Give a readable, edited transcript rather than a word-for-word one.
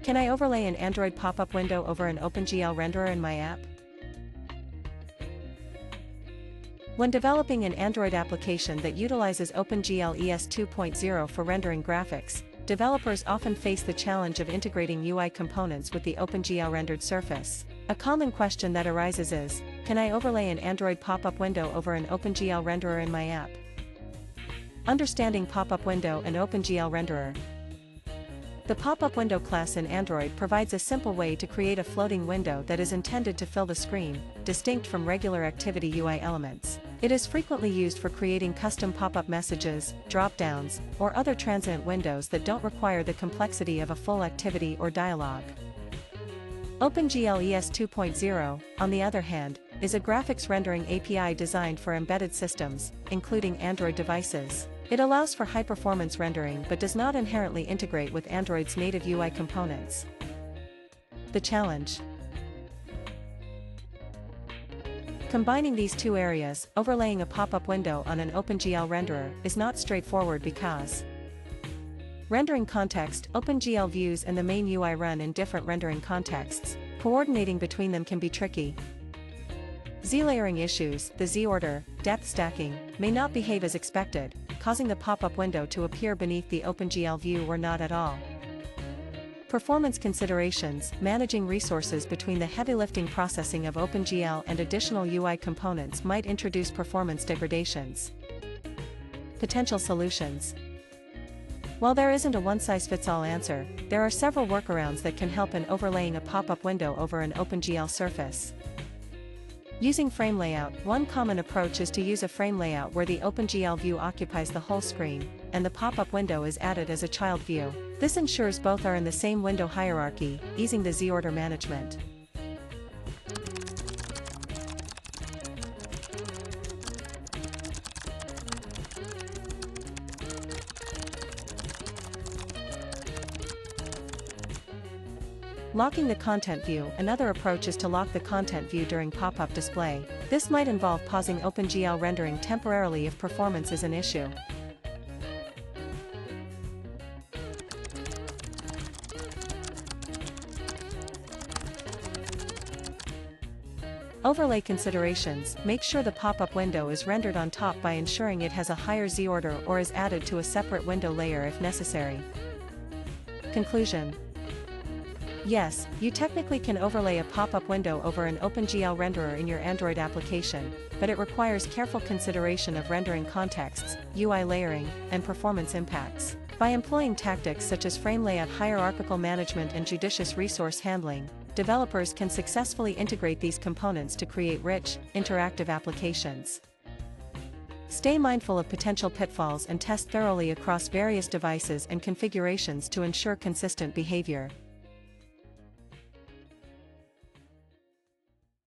Can I overlay an Android pop-up window over an OpenGL renderer in my app? When developing an Android application that utilizes OpenGL ES 2.0 for rendering graphics, developers often face the challenge of integrating UI components with the OpenGL rendered surface. A common question that arises is, can I overlay an Android pop-up window over an OpenGL renderer in my app? Understanding pop-up window and OpenGL renderer. The pop-up window class in Android provides a simple way to create a floating window that is intended to fill the screen, distinct from regular activity UI elements. It is frequently used for creating custom pop-up messages, dropdowns, or other transient windows that don't require the complexity of a full activity or dialog. OpenGL ES 2.0, on the other hand, is a graphics rendering API designed for embedded systems, including Android devices. It allows for high-performance rendering but does not inherently integrate with Android's native UI components. The challenge. Combining these two areas, overlaying a pop-up window on an OpenGL renderer, is not straightforward because rendering context, OpenGL views and the main UI run in different rendering contexts. Coordinating between them can be tricky. Z-layering issues, the Z-order, depth stacking, may not behave as expected, causing the pop-up window to appear beneath the OpenGL view or not at all. Performance considerations, managing resources between the heavy lifting processing of OpenGL and additional UI components might introduce performance degradations. Potential solutions. While there isn't a one-size-fits-all answer, there are several workarounds that can help in overlaying a pop-up window over an OpenGL surface. Using frame layout, one common approach is to use a frame layout where the OpenGL view occupies the whole screen, and the pop-up window is added as a child view. This ensures both are in the same window hierarchy, easing the Z-order management. Locking the content view. Another approach is to lock the content view during pop-up display. This might involve pausing OpenGL rendering temporarily if performance is an issue. Overlay considerations. Make sure the pop-up window is rendered on top by ensuring it has a higher Z-order or is added to a separate window layer if necessary. Conclusion. Yes, you technically can overlay a pop-up window over an OpenGL renderer in your Android application, but it requires careful consideration of rendering contexts, UI layering, and performance impacts. By employing tactics such as frame layout hierarchical management and judicious resource handling, developers can successfully integrate these components to create rich, interactive applications. Stay mindful of potential pitfalls and test thoroughly across various devices and configurations to ensure consistent behavior.